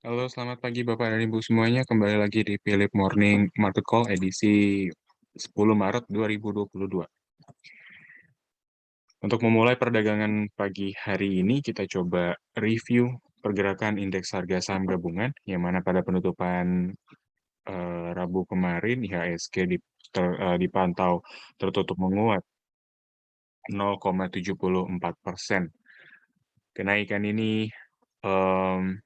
Halo, selamat pagi Bapak dan Ibu semuanya. Kembali lagi di Philip Morning Market Call edisi 10 Maret 2022. Untuk memulai perdagangan pagi hari ini, kita coba review pergerakan indeks harga saham gabungan, yang mana pada penutupan Rabu kemarin IHSG dipantau tertutup menguat 0,74%. Kenaikan ini em,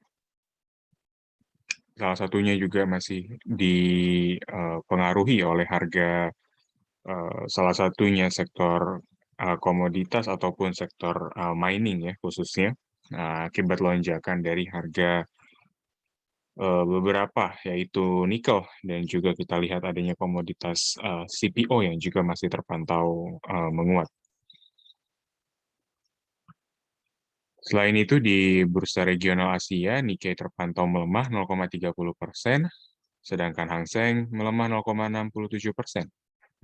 salah satunya juga masih dipengaruhi oleh harga salah satunya sektor komoditas ataupun sektor mining ya khususnya akibat lonjakan dari harga beberapa yaitu nikel dan juga kita lihat adanya komoditas CPO yang juga masih terpantau menguat. Selain itu di bursa regional Asia, Nikkei terpantau melemah 0,30%, sedangkan Hang Seng melemah 0,67%.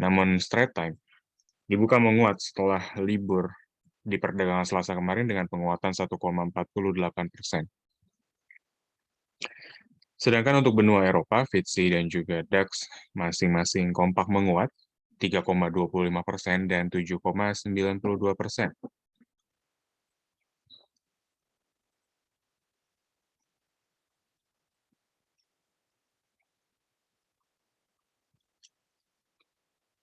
Namun straight time dibuka menguat setelah libur di perdagangan Selasa kemarin dengan penguatan 1,48%. Sedangkan untuk benua Eropa, FTSE dan juga DAX masing-masing kompak menguat 3,25% dan 7,92%.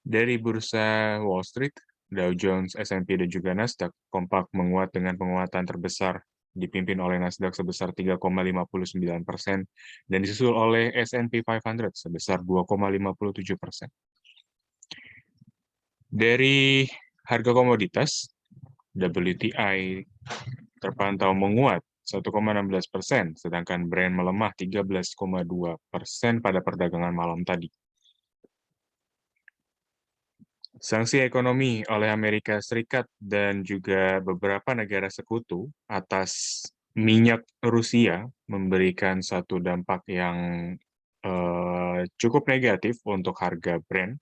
Dari bursa Wall Street, Dow Jones, S&P dan juga Nasdaq kompak menguat dengan penguatan terbesar dipimpin oleh Nasdaq sebesar 3,59% dan disusul oleh S&P 500 sebesar 2,57%. Dari harga komoditas, WTI terpantau menguat 1,16%, sedangkan Brent melemah 13,2% pada perdagangan malam tadi. Sanksi ekonomi oleh Amerika Serikat dan juga beberapa negara sekutu atas minyak Rusia memberikan satu dampak yang cukup negatif untuk harga Brent,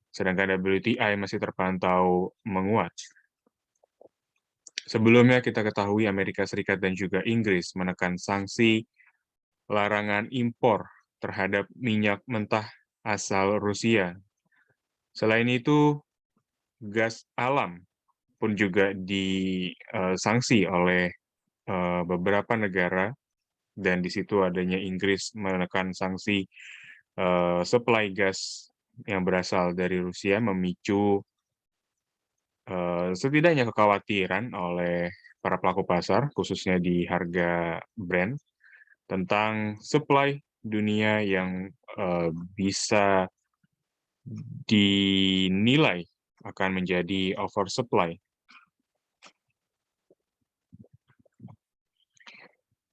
sedangkan WTI masih terpantau menguat. Sebelumnya kita ketahui Amerika Serikat dan juga Inggris menekan sanksi larangan impor terhadap minyak mentah asal Rusia. Selain itu, gas alam pun juga disanksi oleh beberapa negara dan di situ adanya Inggris menekan sanksi supply gas yang berasal dari Rusia memicu setidaknya kekhawatiran oleh para pelaku pasar, khususnya di harga Brent, tentang supply dunia yang bisa dinilai akan menjadi oversupply.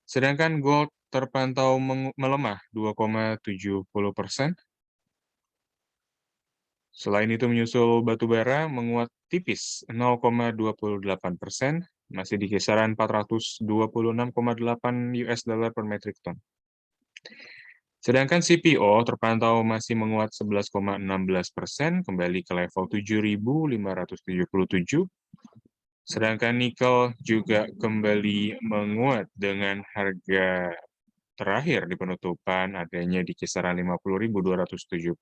Sedangkan gold terpantau melemah 2,70%. Selain itu menyusul batu bara menguat tipis 0,28%, masih di kisaran 426,8 US dollar per metric ton. Sedangkan CPO terpantau masih menguat 11,16%, kembali ke level 7.577. Sedangkan nikel juga kembali menguat dengan harga terakhir di penutupan adanya di kisaran 50.271.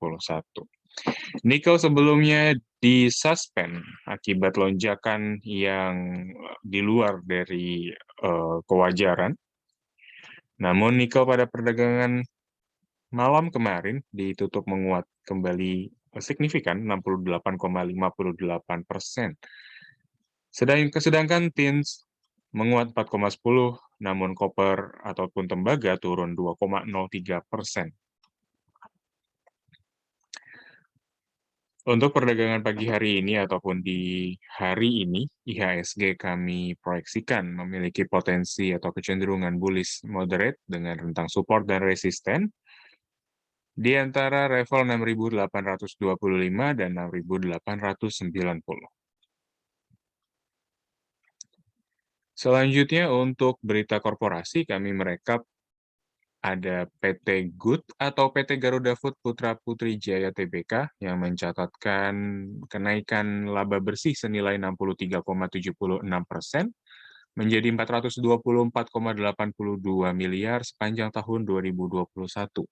Nikel sebelumnya disuspend akibat lonjakan yang di luar dari kewajaran. Namun nikel pada perdagangan malam kemarin ditutup menguat kembali signifikan 68,58%. Sedangkan tins menguat 4,10, namun koper ataupun tembaga turun 2,03%. Untuk perdagangan pagi hari ini ataupun di hari ini, IHSG kami proyeksikan memiliki potensi atau kecenderungan bullish moderate dengan rentang support dan resisten di antara level 6.825 dan 6.890. Selanjutnya untuk berita korporasi kami merekap ada PT Good atau PT Garuda Food Putra Putri Jaya Tbk yang mencatatkan kenaikan laba bersih senilai 63,76%, menjadi 424,82 miliar sepanjang tahun 2021.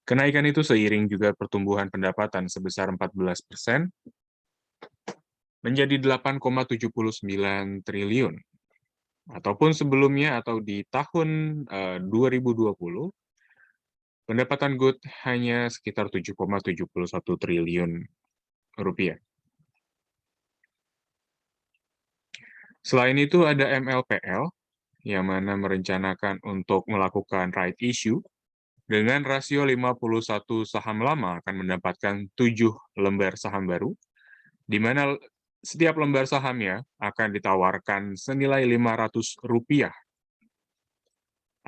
Kenaikan itu seiring juga pertumbuhan pendapatan sebesar 14% menjadi 8,79 triliun. Ataupun sebelumnya atau di tahun 2020, pendapatan GOOD hanya sekitar 7,71 triliun rupiah. Selain itu ada MLPL, yang mana merencanakan untuk melakukan right issue dengan rasio 51 saham lama akan mendapatkan 7 lembar saham baru, di mana setiap lembar sahamnya akan ditawarkan senilai Rp500.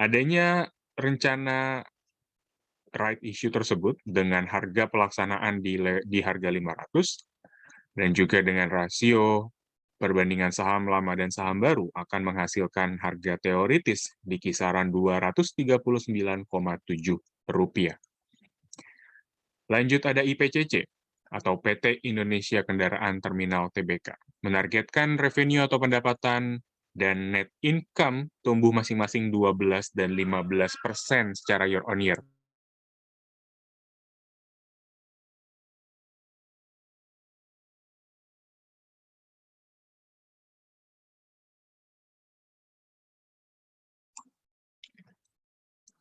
Adanya rencana right issue tersebut dengan harga pelaksanaan di harga 500 dan juga dengan rasio perbandingan saham lama dan saham baru akan menghasilkan harga teoritis di kisaran Rp239,7. Lanjut ada IPCC atau PT Indonesia Kendaraan Terminal Tbk, menargetkan revenue atau pendapatan dan net income tumbuh masing-masing 12 dan 15% secara year on year.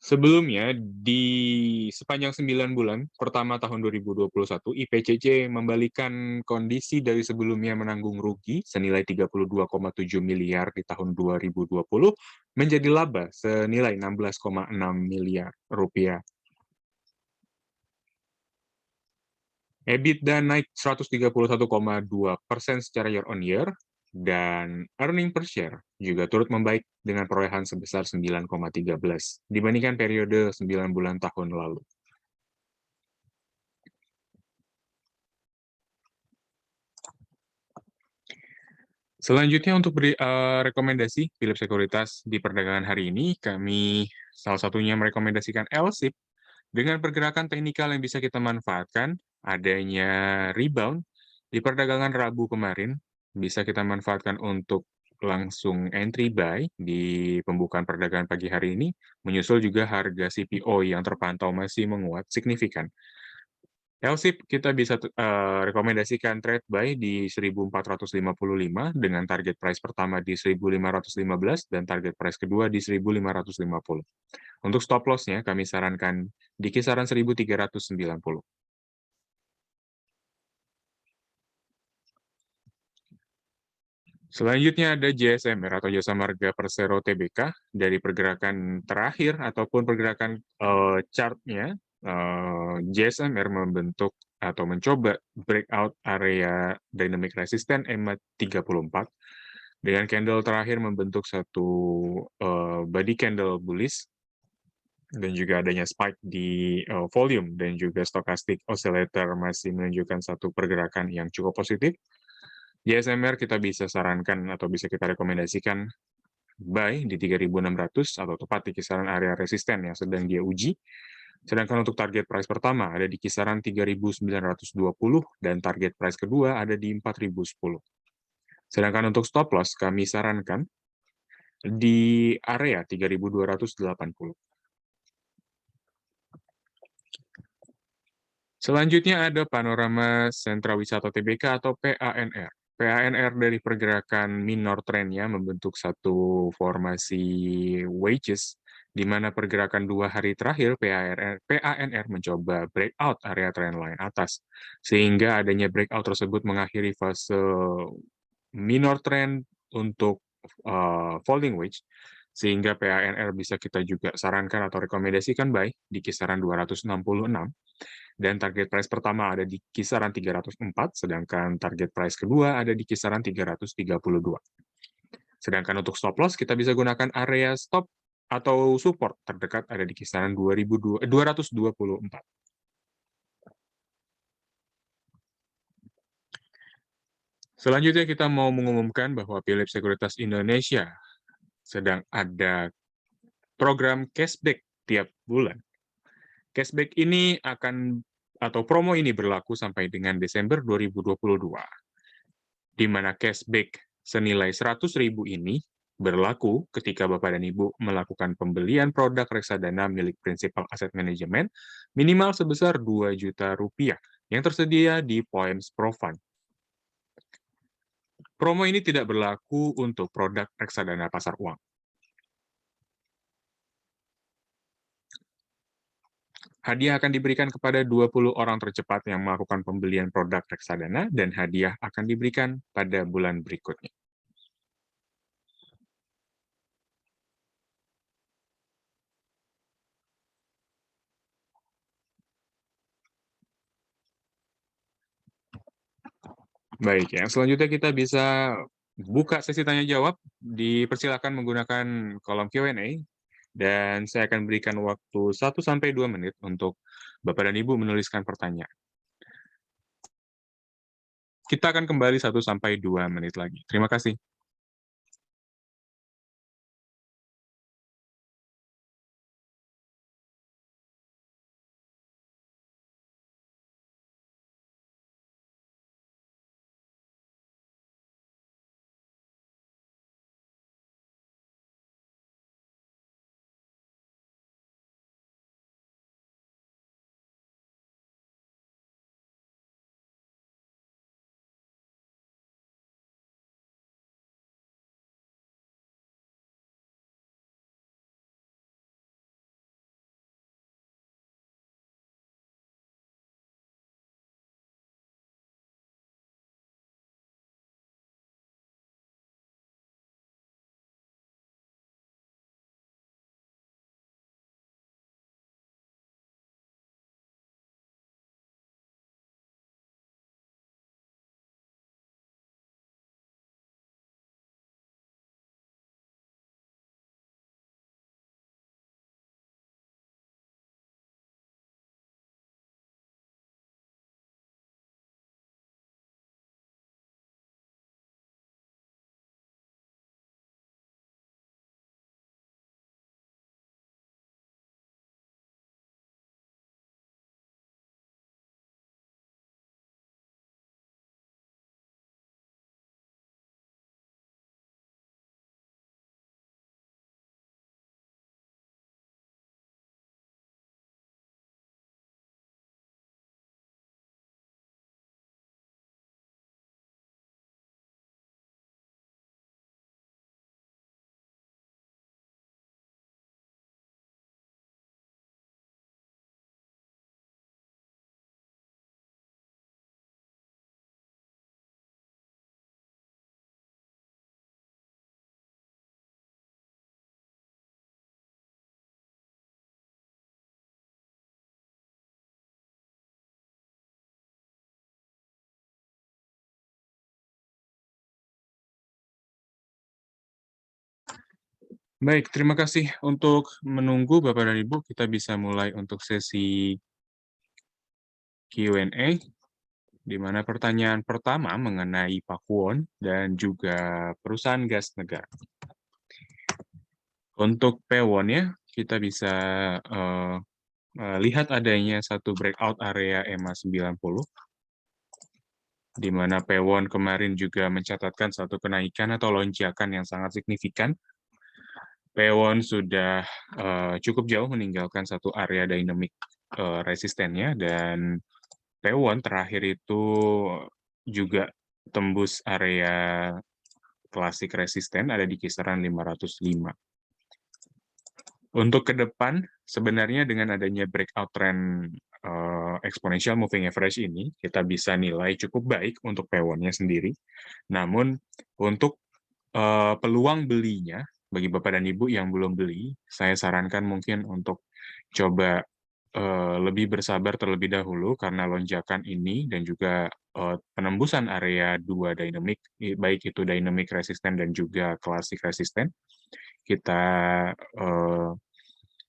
Sebelumnya, di sepanjang 9 bulan pertama tahun 2021, IPCC membalikan kondisi dari sebelumnya menanggung rugi senilai 32,7 miliar di tahun 2020 menjadi laba senilai 16,6 miliar rupiah. EBITDA naik 131,2% secara year on year, dan earning per share juga turut membaik dengan perolehan sebesar 9,13 dibandingkan periode 9 bulan tahun lalu. Selanjutnya untuk rekomendasi Philips Sekuritas di perdagangan hari ini, kami salah satunya merekomendasikan LSIP dengan pergerakan teknikal yang bisa kita manfaatkan, adanya rebound di perdagangan Rabu kemarin, bisa kita manfaatkan untuk langsung entry buy di pembukaan perdagangan pagi hari ini, menyusul juga harga CPO yang terpantau masih menguat signifikan. LSIP kita bisa rekomendasikan trade buy di 1455 dengan target price pertama di 1515 dan target price kedua di 1550. Untuk stop loss-nya kami sarankan di kisaran 1390. Selanjutnya ada JSMR atau Jasa Marga Persero Tbk. Dari pergerakan terakhir ataupun pergerakan chart-nya, JSMR membentuk atau mencoba breakout area dynamic resistance EMA34 dengan candle terakhir membentuk satu body candle bullish dan juga adanya spike di volume dan juga stochastic oscillator masih menunjukkan satu pergerakan yang cukup positif. JSMR kita bisa sarankan atau bisa kita rekomendasikan buy di 3.600 atau tepat di kisaran area resisten yang sedang dia uji. Sedangkan untuk target price pertama ada di kisaran 3.920 dan target price kedua ada di 4.010. Sedangkan untuk stop loss kami sarankan di area 3.280. Selanjutnya ada Panorama Sentra Wisata Tbk atau PANR. PANR dari pergerakan minor trendnya membentuk satu formasi wedges, di mana pergerakan 2 hari terakhir PANR mencoba breakout area trendline atas, sehingga adanya breakout tersebut mengakhiri fase minor trend untuk falling wedge, sehingga PANR bisa kita juga sarankan atau rekomendasikan buy di kisaran 266. Dan target price pertama ada di kisaran 304, sedangkan target price kedua ada di kisaran 332. Sedangkan untuk stop loss, kita bisa gunakan area stop atau support terdekat ada di kisaran 224. Selanjutnya kita mau mengumumkan bahwa Philips Sekuritas Indonesia sedang ada program cashback tiap bulan. Cashback ini atau promo ini berlaku sampai dengan Desember 2022, di mana cashback senilai 100.000 ini berlaku ketika Bapak dan Ibu melakukan pembelian produk reksadana milik Principal Asset Management minimal sebesar Rp2 juta yang tersedia di Points Pro Fund. Promo ini tidak berlaku untuk produk reksadana pasar uang. Hadiah akan diberikan kepada 20 orang tercepat yang melakukan pembelian produk reksadana dan hadiah akan diberikan pada bulan berikutnya. Baik, yang selanjutnya kita bisa buka sesi tanya jawab. Dipersilakan menggunakan kolom Q&A dan saya akan berikan waktu 1-2 menit untuk Bapak dan Ibu menuliskan pertanyaan. Kita akan kembali 1-2 menit lagi. Terima kasih. Baik, terima kasih untuk menunggu Bapak dan Ibu. Kita bisa mulai untuk sesi Q&A, di mana pertanyaan pertama mengenai Pakuwon dan juga perusahaan gas negara. Untuk Pewon-nya, kita bisa lihat adanya satu breakout area EMA 90, di mana Pewon kemarin juga mencatatkan satu kenaikan atau lonjakan yang sangat signifikan. Pewon sudah cukup jauh meninggalkan satu area dynamic resistennya, dan Pewon terakhir itu juga tembus area klasik resisten ada di kisaran 505. Untuk ke depan, sebenarnya dengan adanya breakout trend exponential moving average ini, kita bisa nilai cukup baik untuk Pewon-nya sendiri. Namun, untuk peluang belinya, bagi Bapak dan Ibu yang belum beli, saya sarankan mungkin untuk coba lebih bersabar terlebih dahulu karena lonjakan ini dan juga penembusan area 2 dynamic, baik itu dynamic resisten dan juga classic resisten, kita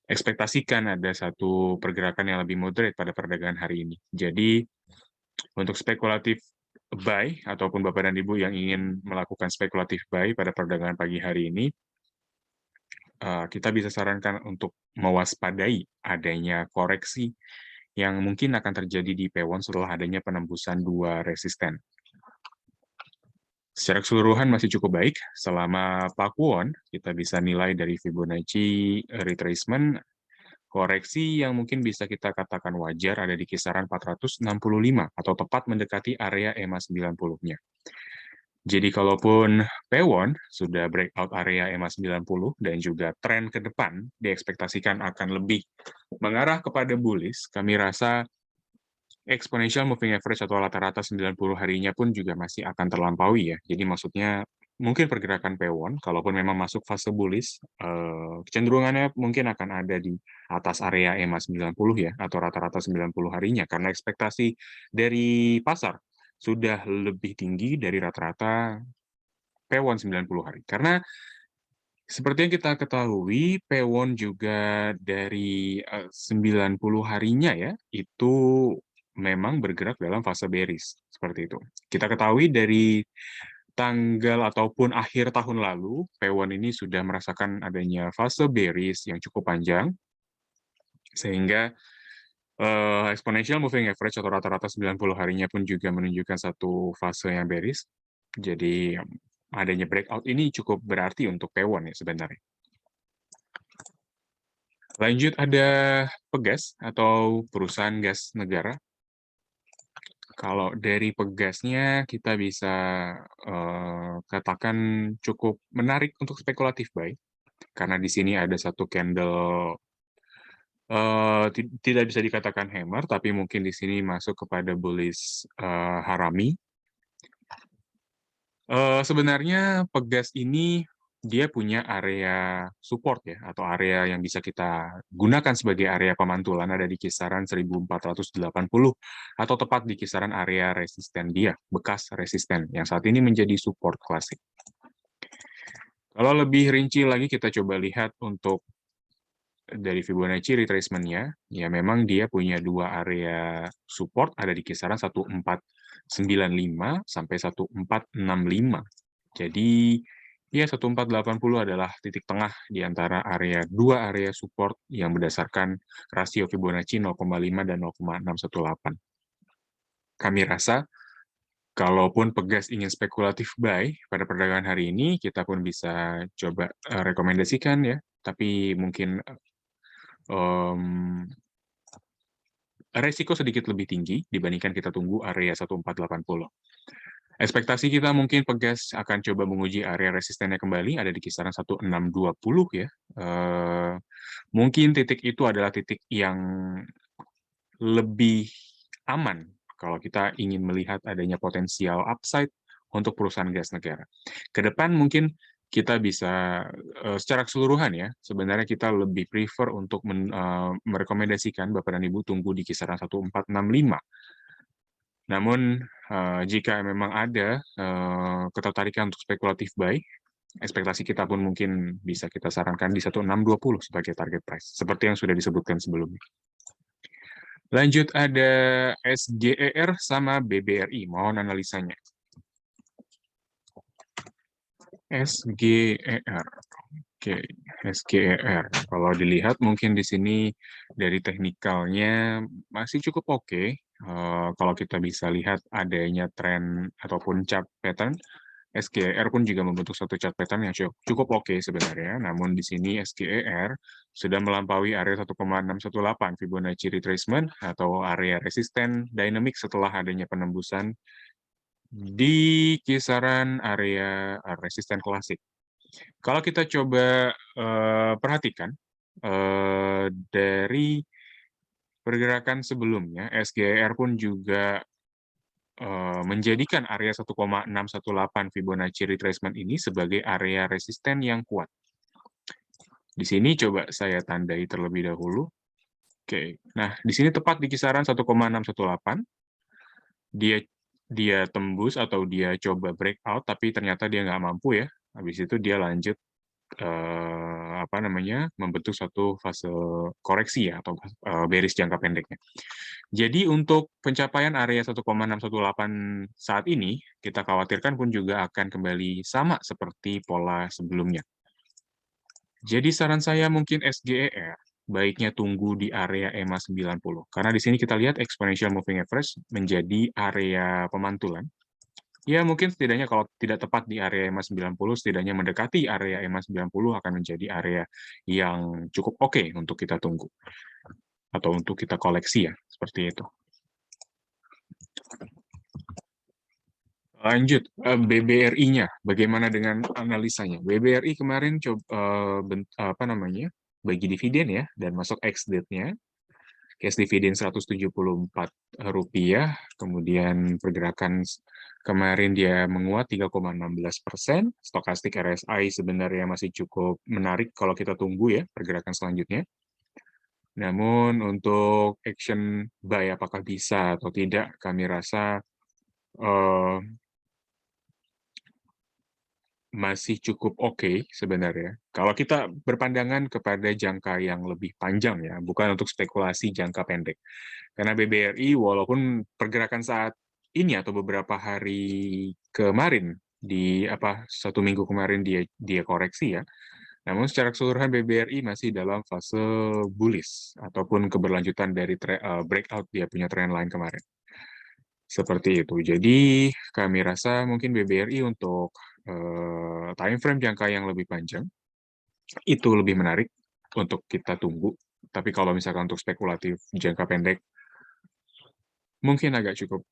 ekspektasikan ada satu pergerakan yang lebih moderate pada perdagangan hari ini. Jadi, untuk spekulatif buy, ataupun Bapak dan Ibu yang ingin melakukan spekulatif buy pada perdagangan pagi hari ini, kita bisa sarankan untuk mewaspadai adanya koreksi yang mungkin akan terjadi di Pewon setelah adanya penembusan 2 resisten. Secara keseluruhan masih cukup baik. Selama Pakuwon, kita bisa nilai dari Fibonacci retracement, koreksi yang mungkin bisa kita katakan wajar ada di kisaran 465 atau tepat mendekati area EMA 90-nya. Jadi kalaupun Pewon sudah breakout area EMA 90 dan juga tren ke depan diekspektasikan akan lebih mengarah kepada bullish, kami rasa exponential moving average atau rata-rata 90 harinya pun juga masih akan terlampaui ya. Jadi maksudnya mungkin pergerakan Pewon, kalaupun memang masuk fase bullish, kecenderungannya mungkin akan ada di atas area EMA 90 ya, atau rata-rata 90 harinya, karena ekspektasi dari pasar sudah lebih tinggi dari rata-rata Pewon 90 hari. Karena seperti yang kita ketahui, Pewon juga dari 90 harinya ya, itu memang bergerak dalam fase bearish. Seperti itu. Kita ketahui dari tanggal ataupun akhir tahun lalu, Pewon ini sudah merasakan adanya fase bearish yang cukup panjang, sehingga exponential moving average atau rata-rata 90 harinya pun juga menunjukkan satu fase yang bearish. Jadi adanya breakout ini cukup berarti untuk Pewon ya sebenarnya. Lanjut ada Pegas atau perusahaan gas negara. Kalau dari Pegasnya kita bisa katakan cukup menarik untuk spekulatif buy, karena di sini ada satu candle tidak bisa dikatakan hammer, tapi mungkin di sini masuk kepada bullish harami. Sebenarnya Pegas ini dia punya area support ya, atau area yang bisa kita gunakan sebagai area pemantulan ada di kisaran 1480 atau tepat di kisaran area resisten dia, bekas resisten yang saat ini menjadi support klasik. Kalau lebih rinci lagi kita coba lihat untuk dari Fibonacci retracement-nya, ya memang dia punya dua area support ada di kisaran 1495 sampai 1465. Jadi ya 1480 adalah titik tengah di antara dua area support yang berdasarkan rasio Fibonacci 0,5 dan 0,618. Kami rasa kalaupun Pegas ingin spekulatif buy pada perdagangan hari ini, kita pun bisa coba rekomendasikan ya, tapi mungkin resiko sedikit lebih tinggi dibandingkan kita tunggu area 1480. Ekspektasi kita mungkin Pegas akan coba menguji area resistennya kembali, ada di kisaran 1620 ya. Mungkin titik itu adalah titik yang lebih aman kalau kita ingin melihat adanya potensial upside untuk perusahaan gas negara. Ke depan mungkin kita bisa secara keseluruhan ya, sebenarnya kita lebih prefer untuk merekomendasikan Bapak dan Ibu tunggu di kisaran 1465. Namun jika memang ada ketertarikan untuk spekulatif buy, ekspektasi kita pun mungkin bisa kita sarankan di 1620 sebagai target price, seperti yang sudah disebutkan sebelumnya. Lanjut ada SGER sama BBRI, mohon analisanya. SGER. Oke, SGER. Kalau dilihat mungkin di sini dari teknikalnya masih cukup oke. Kalau kita bisa lihat adanya tren ataupun chart pattern, SGER pun juga membentuk satu chart pattern yang cukup oke sebenarnya. Namun di sini SGER sudah melampaui area 1,618 Fibonacci retracement atau area resisten dynamic setelah adanya penembusan di kisaran area resisten klasik. Kalau kita coba perhatikan dari pergerakan sebelumnya, SGR pun juga menjadikan area 1,618 Fibonacci retracement ini sebagai area resisten yang kuat. Di sini coba saya tandai terlebih dahulu. Oke, nah di sini tepat di kisaran 1,618. Dia tembus atau dia coba breakout, tapi ternyata dia nggak mampu ya. Habis itu dia lanjut membentuk satu fase koreksi ya atau bearish jangka pendeknya. Jadi untuk pencapaian area 1,618 saat ini kita khawatirkan pun juga akan kembali sama seperti pola sebelumnya. Jadi saran saya mungkin SGER baiknya tunggu di area EMA 90 karena di sini kita lihat exponential moving average menjadi area pemantulan. Ya, mungkin setidaknya kalau tidak tepat di area EMA 90, setidaknya mendekati area EMA 90 akan menjadi area yang cukup oke untuk kita tunggu. Atau untuk kita koleksi ya, seperti itu. Lanjut, BBRI-nya, bagaimana dengan analisanya? BBRI kemarin apa namanya, bagi dividen ya, dan masuk ex-date-nya, cash dividen Rp174, kemudian pergerakan kemarin dia menguat 3,16%, stokastik RSI sebenarnya masih cukup menarik kalau kita tunggu ya pergerakan selanjutnya. Namun untuk action buy apakah bisa atau tidak, kami rasa eh, masih cukup oke sebenarnya. Kalau kita berpandangan kepada jangka yang lebih panjang ya, bukan untuk spekulasi jangka pendek. Karena BBRI walaupun pergerakan saat ini atau beberapa hari kemarin di apa 1 minggu kemarin dia koreksi ya, namun secara keseluruhan BBRI masih dalam fase bullish ataupun keberlanjutan dari breakout dia punya trend line kemarin. Seperti itu. Jadi kami rasa mungkin BBRI untuk time frame jangka yang lebih panjang itu lebih menarik untuk kita tunggu. Tapi kalau misalkan untuk spekulatif jangka pendek mungkin agak cukup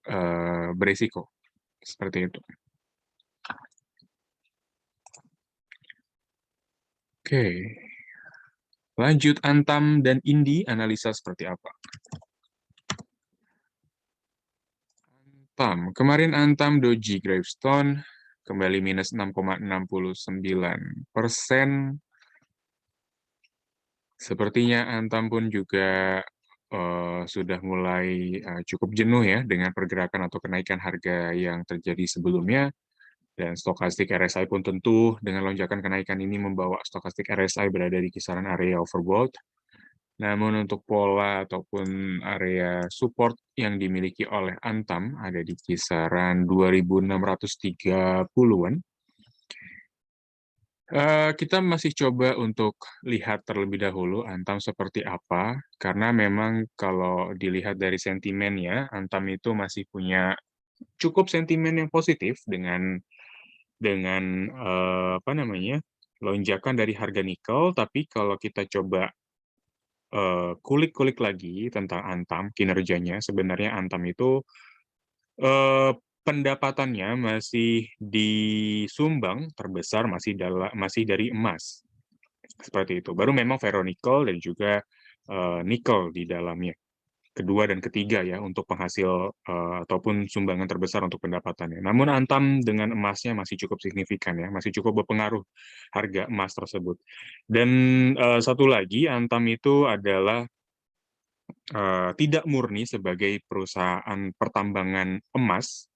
beresiko seperti itu. Oke, lanjut Antam dan Indi, analisa seperti apa? Antam, kemarin Antam Doji Gravestone kembali minus 6,69%. Sepertinya Antam pun juga sudah mulai cukup jenuh ya dengan pergerakan atau kenaikan harga yang terjadi sebelumnya. Dan stokastik RSI pun tentu dengan lonjakan kenaikan ini membawa stokastik RSI berada di kisaran area overbought. Namun untuk pola ataupun area support yang dimiliki oleh Antam ada di kisaran 2630-an. Kita masih coba untuk lihat terlebih dahulu Antam seperti apa, karena memang kalau dilihat dari sentimennya, Antam itu masih punya cukup sentimen yang positif dengan apa namanya lonjakan dari harga nikel. Tapi kalau kita coba kulik-kulik lagi tentang Antam kinerjanya, sebenarnya Antam itu pendapatannya masih disumbang terbesar masih dari emas. Seperti itu. Baru memang ferronikel dan juga nikel di dalamnya. Kedua dan ketiga ya untuk penghasil ataupun sumbangan terbesar untuk pendapatannya. Namun Antam dengan emasnya masih cukup signifikan ya, masih cukup berpengaruh harga emas tersebut. Dan satu lagi, Antam itu adalah tidak murni sebagai perusahaan pertambangan emas,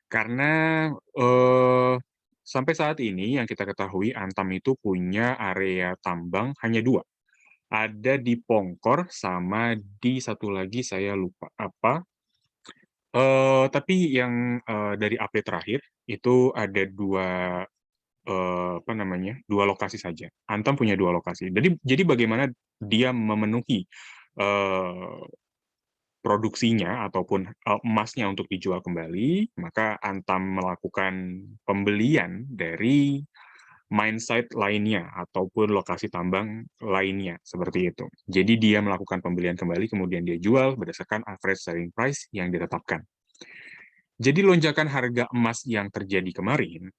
karena sampai saat ini yang kita ketahui Antam itu punya area tambang hanya 2. Ada di Pongkor sama di satu lagi saya lupa apa. Tapi yang dari update terakhir itu ada 2 apa namanya 2 lokasi saja. Antam punya 2 lokasi. Jadi bagaimana dia memenuhi eh, produksinya ataupun emasnya untuk dijual kembali, maka Antam melakukan pembelian dari mine site lainnya ataupun lokasi tambang lainnya seperti itu. Jadi dia melakukan pembelian kembali kemudian dia jual berdasarkan average selling price yang ditetapkan. Jadi lonjakan harga emas yang terjadi kemarin,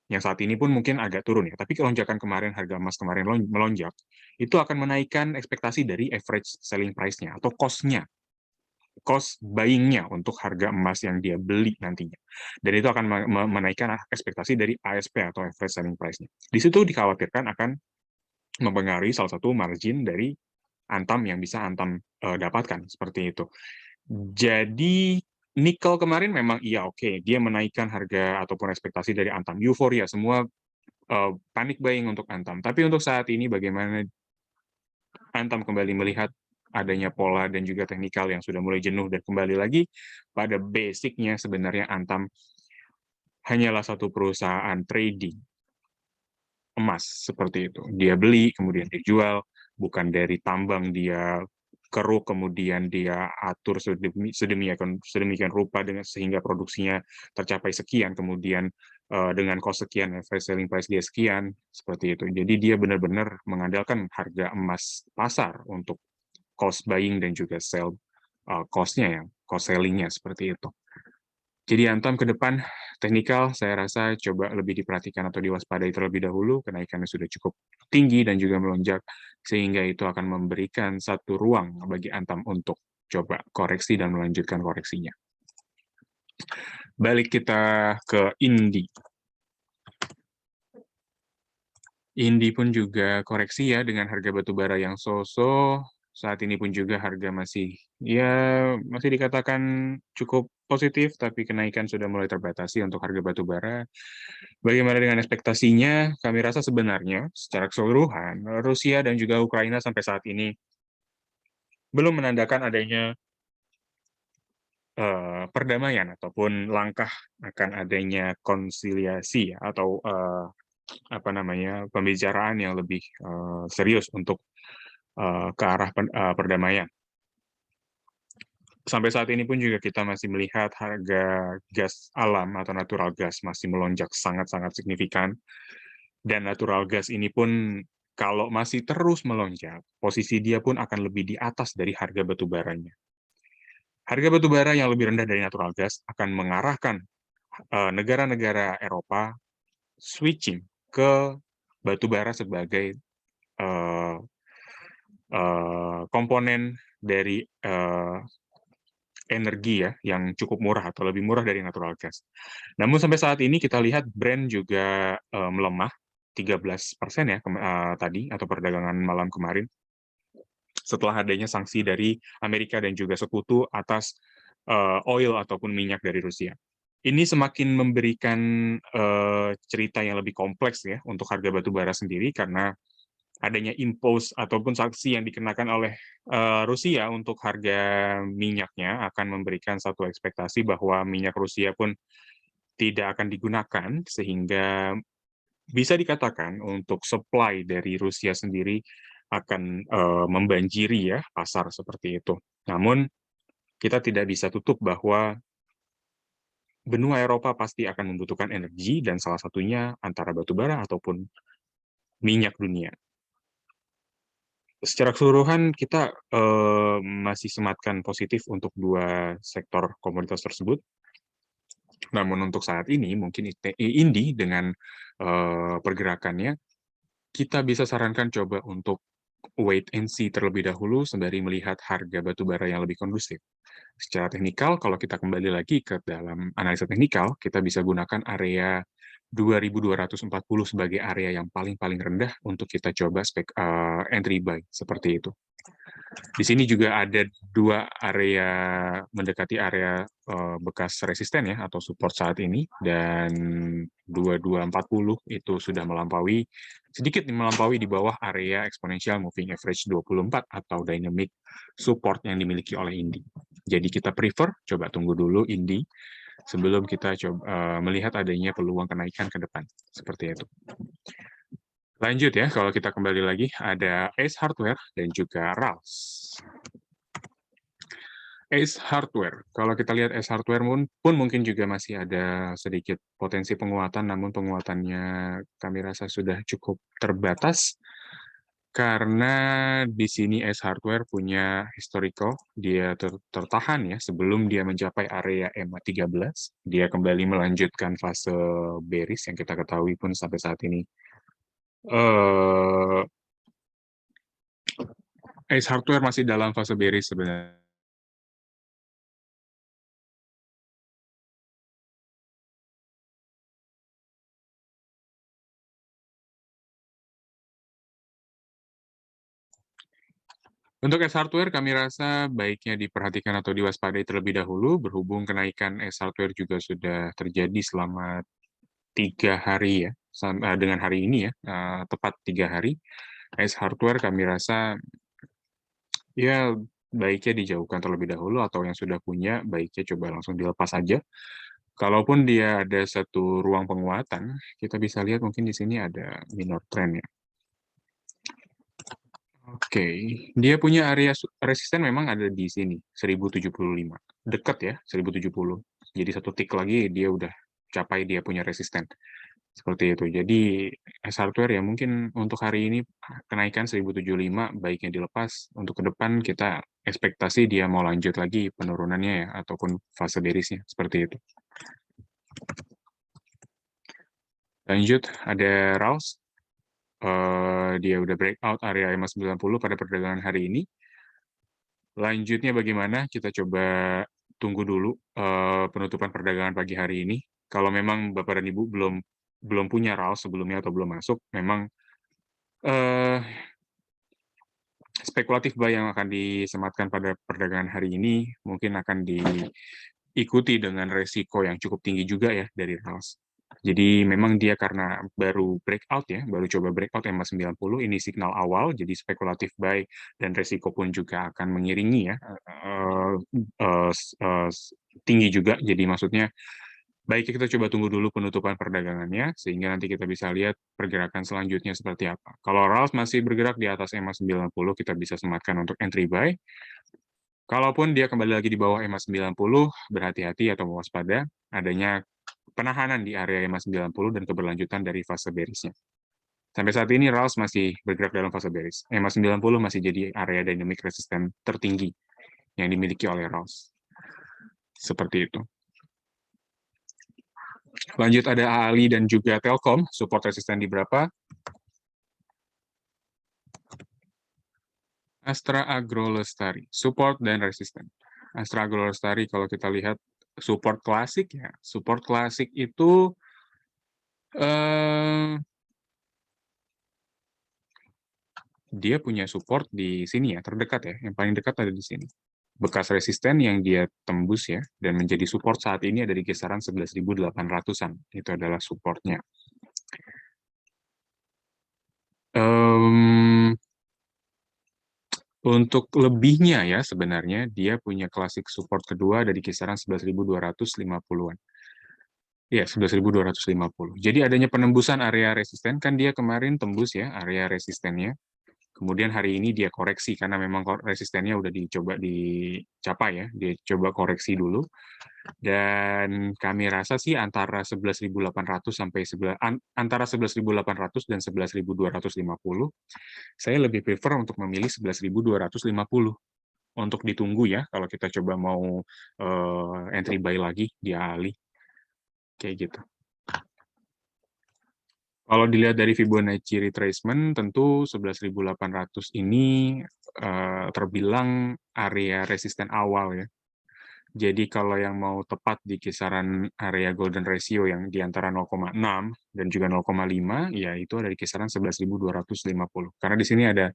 yang saat ini pun mungkin agak turun ya, tapi lonjakan kemarin harga emas kemarin melonjak, itu akan menaikkan ekspektasi dari average selling price-nya atau cost-nya, cost buying-nya untuk harga emas yang dia beli nantinya. Dan itu akan menaikkan ekspektasi dari ASP atau average selling price-nya. Di situ dikhawatirkan akan mempengaruhi salah satu margin dari Antam yang bisa Antam dapatkan, seperti itu. Jadi nikel kemarin memang iya oke, dia menaikkan harga ataupun ekspektasi dari Antam. Euforia, semua panik buying untuk Antam. Tapi untuk saat ini bagaimana Antam kembali melihat adanya pola dan juga teknikal yang sudah mulai jenuh dan kembali lagi pada basicnya sebenarnya Antam hanyalah satu perusahaan trading emas seperti itu. Dia beli kemudian dijual, bukan dari tambang dia keruk, kemudian dia atur sedemikian rupa dengan sehingga produksinya tercapai sekian, kemudian dengan cost sekian, average selling price dia sekian, seperti itu. Jadi dia benar-benar mengandalkan harga emas pasar untuk cost buying dan juga sell cost-nya, ya, cost selling-nya, seperti itu. Jadi Antam ke depan, teknikal saya rasa coba lebih diperhatikan atau diwaspadai terlebih dahulu, kenaikannya sudah cukup tinggi dan juga melonjak, sehingga itu akan memberikan satu ruang bagi Antam untuk coba koreksi dan melanjutkan koreksinya. Balik kita ke Indi. Indi pun juga koreksi ya dengan harga batubara yang so-so. Saat ini pun juga harga masih dikatakan cukup positif, tapi kenaikan sudah mulai terbatasi untuk harga batubara. Bagaimana dengan ekspektasinya? Kami rasa sebenarnya secara keseluruhan Rusia dan juga Ukraina sampai saat ini belum menandakan adanya perdamaian ataupun langkah akan adanya konsiliasi atau pembicaraan yang lebih serius untuk ke arah perdamaian. Sampai saat ini pun juga kita masih melihat harga gas alam atau natural gas masih melonjak sangat-sangat signifikan. Dan natural gas ini pun kalau masih terus melonjak, posisi dia pun akan lebih di atas dari harga batubaranya. Harga batubara yang lebih rendah dari natural gas akan mengarahkan negara-negara Eropa switching ke batubara sebagai komponen dari energi ya yang cukup murah atau lebih murah dari natural gas. Namun sampai saat ini kita lihat Brent juga melemah 13% ya tadi atau perdagangan malam kemarin setelah adanya sanksi dari Amerika dan juga sekutu atas oil ataupun minyak dari Rusia. Ini semakin memberikan cerita yang lebih kompleks ya untuk harga batubara sendiri karena adanya impose ataupun sanksi yang dikenakan oleh Rusia untuk harga minyaknya akan memberikan satu ekspektasi bahwa minyak Rusia pun tidak akan digunakan, sehingga bisa dikatakan untuk supply dari Rusia sendiri akan membanjiri ya pasar seperti itu. Namun kita tidak bisa tutup bahwa benua Eropa pasti akan membutuhkan energi dan salah satunya antara batu bara ataupun minyak dunia. Secara keseluruhan kita masih sematkan positif untuk dua sektor komoditas tersebut. Namun untuk saat ini mungkin Indi dengan pergerakannya kita bisa sarankan coba untuk wait and see terlebih dahulu sembari melihat harga batu bara yang lebih kondusif. Secara teknikal, kalau kita kembali lagi ke dalam analisa teknikal, kita bisa gunakan area 2240 sebagai area yang paling rendah untuk kita coba entry buy, seperti itu. Di sini juga ada dua area mendekati area bekas resisten ya atau support saat ini, dan 2240 itu sudah sedikit melampaui di bawah area exponential moving average 24 atau dynamic support yang dimiliki oleh Indi. Jadi kita prefer coba tunggu dulu Indi sebelum kita coba melihat adanya peluang kenaikan ke depan, seperti itu. Lanjut ya, kalau kita kembali lagi, ada Ace Hardware dan juga RALS. Ace Hardware, kalau kita lihat Ace Hardware pun mungkin juga masih ada sedikit potensi penguatan, namun penguatannya kami rasa sudah cukup terbatas, karena di sini Ace Hardware punya historical, dia tertahan ya sebelum dia mencapai area EMA 13, dia kembali melanjutkan fase bearish yang kita ketahui pun sampai saat ini Ace Hardware masih dalam fase bearish sebenarnya. Untuk Ace Hardware, kami rasa baiknya diperhatikan atau diwaspadai terlebih dahulu, berhubung kenaikan Ace Hardware juga sudah terjadi selama 3 hari ya, dengan hari ini ya, tepat 3 hari. Ace Hardware kami rasa ya baiknya dijauhkan terlebih dahulu, atau yang sudah punya baiknya coba langsung dilepas saja. Kalaupun dia ada satu ruang penguatan, kita bisa lihat mungkin di sini ada minor trend ya. Oke, dia punya area resisten memang ada di sini, 1075. Dekat ya, 1070. Jadi satu tik lagi dia udah capai dia punya resisten. Seperti itu. Jadi S-hardware ya mungkin untuk hari ini kenaikan 1075 baiknya dilepas. Untuk ke depan kita ekspektasi dia mau lanjut lagi penurunannya ya, ataupun fase bearish-nya. Seperti itu. Lanjut, ada RALS. Dia udah breakout area EMA 90 pada perdagangan hari ini. Lanjutnya bagaimana? Kita coba tunggu dulu penutupan perdagangan pagi hari ini. Kalau memang Bapak dan Ibu belum punya RALS sebelumnya atau belum masuk, memang eh, spekulatif buy yang akan disematkan pada perdagangan hari ini mungkin akan diikuti dengan resiko yang cukup tinggi juga ya dari RALS. Jadi memang dia karena baru breakout ya, baru coba breakout EMA 90, ini signal awal, jadi spekulatif buy dan resiko pun juga akan mengiringi ya, tinggi juga. Jadi maksudnya baiknya kita coba tunggu dulu penutupan perdagangannya, sehingga nanti kita bisa lihat pergerakan selanjutnya seperti apa. Kalau RALS masih bergerak di atas EMA 90, kita bisa sematkan untuk entry buy. Kalaupun dia kembali lagi di bawah EMA 90, berhati-hati atau waspada, adanya penahanan di area EMA 90 dan keberlanjutan dari fase bearish-nya. Sampai saat ini RALS masih bergerak dalam fase bearish. EMA 90 masih jadi area dynamic resistance tertinggi yang dimiliki oleh RALS. Seperti itu. Lanjut ada AALI dan juga Telkom, support resisten di berapa? Astra Agro Lestari, support dan resisten. Astra Agro Lestari kalau kita lihat support klasik ya, support klasik itu dia punya support di sini ya, terdekat ya, yang paling dekat ada di sini. Bekas resisten yang dia tembus ya, dan menjadi support saat ini ada di kisaran 11.800-an. Itu adalah supportnya. Untuk lebihnya ya sebenarnya, dia punya klasik support kedua ada di kisaran 11.250-an. Ya, 11.250. Jadi adanya penembusan area resisten, kan dia kemarin tembus ya area resistennya. Kemudian hari ini dia koreksi karena memang resistennya udah dicoba dicapai ya, dia coba koreksi dulu. Dan kami rasa sih antara 11.800 sampai antara 11.800 dan 11.250. Saya lebih prefer untuk memilih 11.250 untuk ditunggu ya kalau kita coba mau entry buy lagi di ALI. Kayak gitu. Kalau dilihat dari Fibonacci retracement, tentu 11.800 ini terbilang area resisten awal ya. Jadi kalau yang mau tepat di kisaran area golden ratio yang di antara 0,6 dan juga 0,5, ya itu ada di kisaran 11.250. Karena di sini ada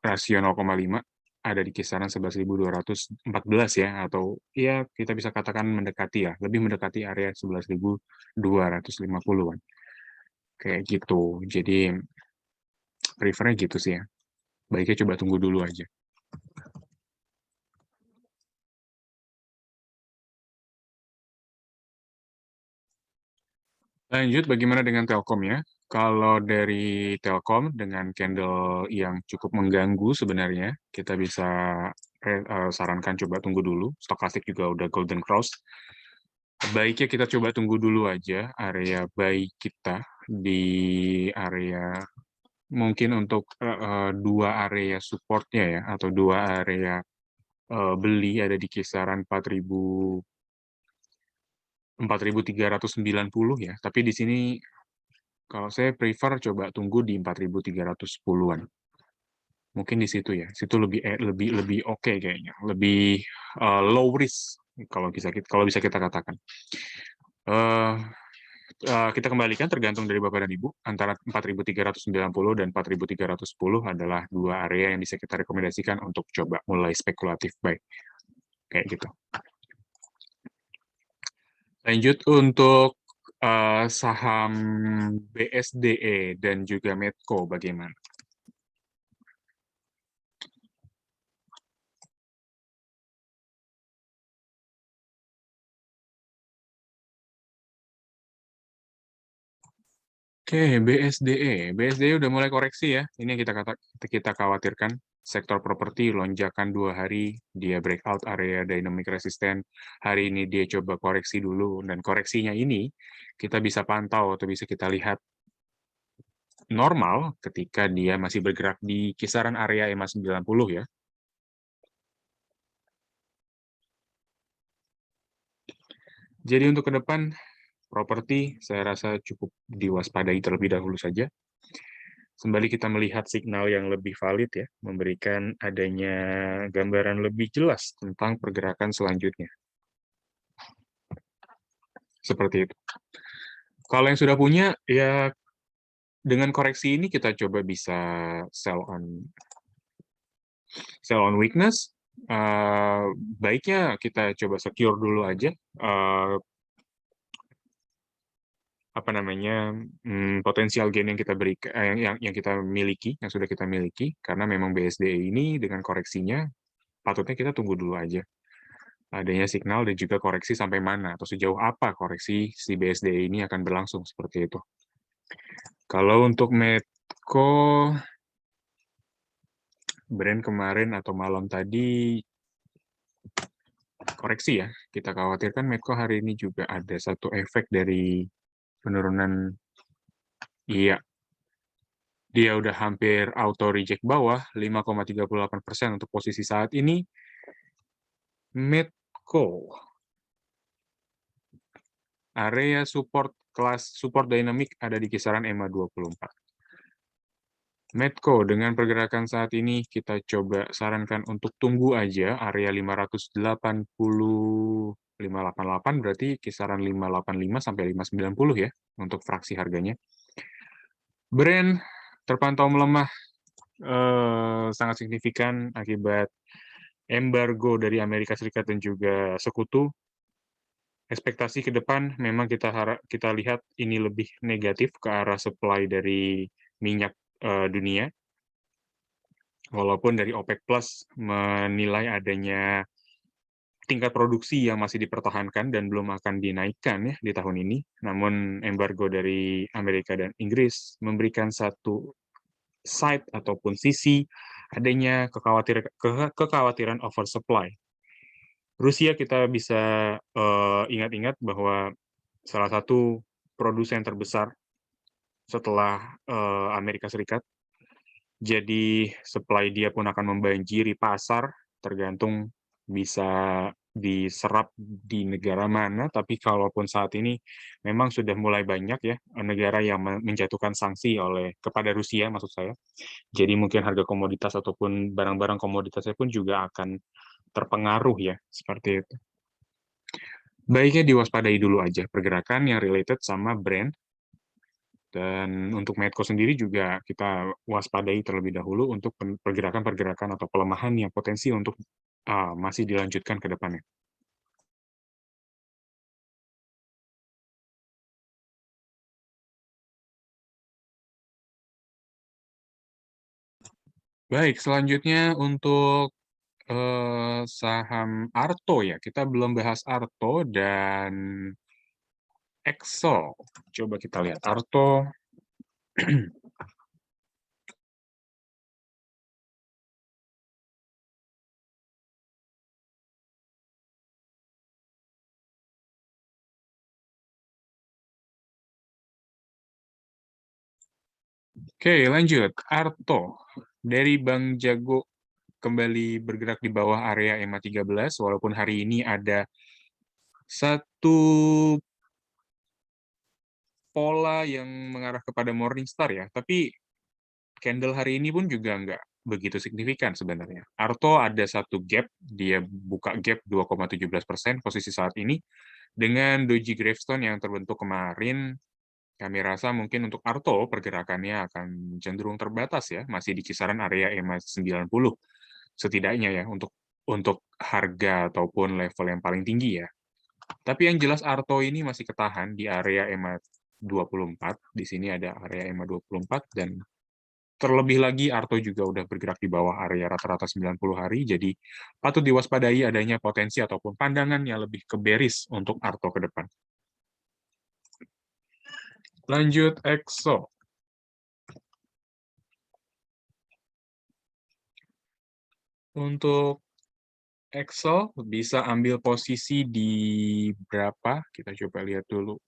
rasio 0,5, ada di kisaran 11.214 ya, atau ya kita bisa katakan mendekati ya, lebih mendekati area 11.250-an. Kayak gitu. Jadi prefernya gitu sih ya. Baiknya coba tunggu dulu aja. Lanjut, bagaimana dengan Telkom ya? Kalau dari Telkom dengan candle yang cukup mengganggu sebenarnya, kita bisa sarankan coba tunggu dulu. Stokastik juga udah golden cross. Baiknya kita coba tunggu dulu aja area buy kita di area mungkin untuk dua area supportnya ya, atau dua area beli ada di kisaran 4.390 ya. Tapi di sini kalau saya prefer coba tunggu di 4.310-an. Mungkin di situ ya. Situ lebih oke kayaknya. Lebih low risk kalau bisa kita katakan. Kita kembalikan tergantung dari Bapak dan Ibu. Antara 4.390 dan 4.310 adalah dua area yang bisa kita rekomendasikan untuk coba mulai spekulatif buy. Kayak gitu. Lanjut untuk saham BSDE dan juga Medco bagaimana? Oke, BSDE. BSDE udah mulai koreksi ya. Ini yang kita khawatirkan. Sektor properti lonjakan 2 hari, dia breakout area dynamic resistant. Hari ini dia coba koreksi dulu, dan koreksinya ini kita bisa pantau atau bisa kita lihat normal ketika dia masih bergerak di kisaran area EMA 90 ya. Jadi untuk ke depan, properti saya rasa cukup diwaspadai terlebih dahulu saja. Sembari kita melihat signal yang lebih valid ya, memberikan adanya gambaran lebih jelas tentang pergerakan selanjutnya. Seperti itu. Kalau yang sudah punya, ya dengan koreksi ini kita coba bisa sell on weakness. Baiknya kita coba secure dulu aja apa namanya potensial gain yang kita berikan yang kita miliki, yang sudah kita miliki, karena memang BSDE ini dengan koreksinya patutnya kita tunggu dulu aja adanya signal dan juga koreksi sampai mana atau sejauh apa koreksi si BSDE ini akan berlangsung seperti itu. Kalau untuk Medco brand kemarin atau malam tadi koreksi ya, kita khawatirkan Medco hari ini juga ada satu efek dari penurunan. Iya, dia udah hampir auto reject bawah 5,38% untuk posisi saat ini. Medco area support kelas support dynamic ada di kisaran EMA 24. Medco dengan pergerakan saat ini kita coba sarankan untuk tunggu aja area 580,588 berarti kisaran 585 sampai 590 ya untuk fraksi harganya. Brand terpantau melemah sangat signifikan akibat embargo dari Amerika Serikat dan juga sekutu. Ekspektasi ke depan memang kita lihat ini lebih negatif ke arah supply dari minyak dunia. Walaupun dari OPEC Plus menilai adanya tingkat produksi yang masih dipertahankan dan belum akan dinaikkan ya di tahun ini, namun embargo dari Amerika dan Inggris memberikan satu side ataupun sisi adanya kekhawatiran oversupply. Rusia kita bisa ingat-ingat bahwa salah satu produsen terbesar setelah Amerika Serikat. Jadi supply dia pun akan membanjiri pasar, tergantung bisa diserap di negara mana, tapi kalaupun saat ini memang sudah mulai banyak ya negara yang menjatuhkan sanksi kepada Rusia maksud saya. Jadi mungkin harga komoditas ataupun barang-barang komoditasnya pun juga akan terpengaruh ya, seperti itu. Baiknya diwaspadai dulu aja pergerakan yang related sama brand. Dan untuk Medco sendiri juga kita waspadai terlebih dahulu untuk pergerakan-pergerakan atau pelemahan yang potensi untuk masih dilanjutkan ke depannya. Baik, selanjutnya untuk saham Arto ya. Kita belum bahas Arto dan Exo. Coba kita lihat Arto. Oke, lanjut. Arto. Dari Bank Jago kembali bergerak di bawah area EMA 13, walaupun hari ini ada satu pola yang mengarah kepada Morningstar ya, tapi candle hari ini pun juga nggak begitu signifikan sebenarnya. Arto ada satu gap, dia buka gap 2,17% posisi saat ini, dengan doji gravestone yang terbentuk kemarin, kami rasa mungkin untuk Arto pergerakannya akan cenderung terbatas ya, masih di kisaran area EMA 90 setidaknya ya untuk harga ataupun level yang paling tinggi ya. Tapi yang jelas Arto ini masih ketahan di area EMA 24. Di sini ada area EMA 24 dan terlebih lagi Arto juga udah bergerak di bawah area rata-rata 90 hari, jadi patut diwaspadai adanya potensi ataupun pandangan yang lebih ke bearish untuk Arto ke depan. Lanjut EXO. Untuk EXO bisa ambil posisi di berapa? Kita coba lihat dulu.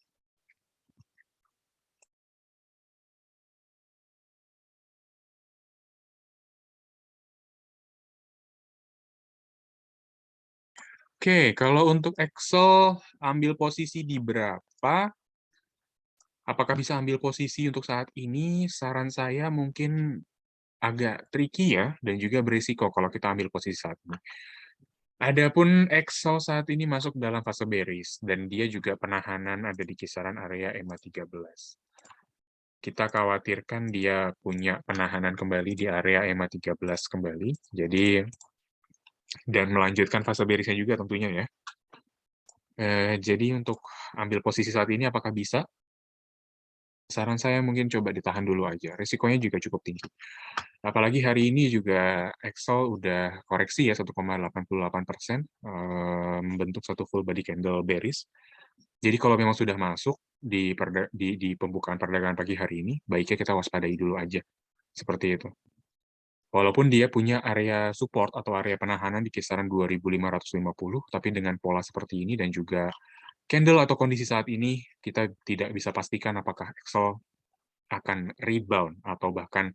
Oke, kalau untuk EXO ambil posisi di berapa? Apakah bisa ambil posisi untuk saat ini? Saran saya mungkin agak tricky ya, dan juga berisiko kalau kita ambil posisi saat ini. Adapun EXO saat ini masuk dalam fase bearish, dan dia juga penahanan ada di kisaran area EMA 13. Kita khawatirkan dia punya penahanan kembali di area EMA 13 kembali, jadi dan melanjutkan fase bearishnya juga tentunya ya. Jadi untuk ambil posisi saat ini apakah bisa? Saran saya mungkin coba ditahan dulu aja, risikonya juga cukup tinggi. Apalagi hari ini juga Excel udah koreksi ya 1,88%, membentuk satu full body candle bearish. Jadi kalau memang sudah masuk di pembukaan perdagangan pagi hari ini, baiknya kita waspadai dulu aja, seperti itu. Walaupun dia punya area support atau area penahanan di kisaran 2.550, tapi dengan pola seperti ini dan juga candle atau kondisi saat ini, kita tidak bisa pastikan apakah Excel akan rebound atau bahkan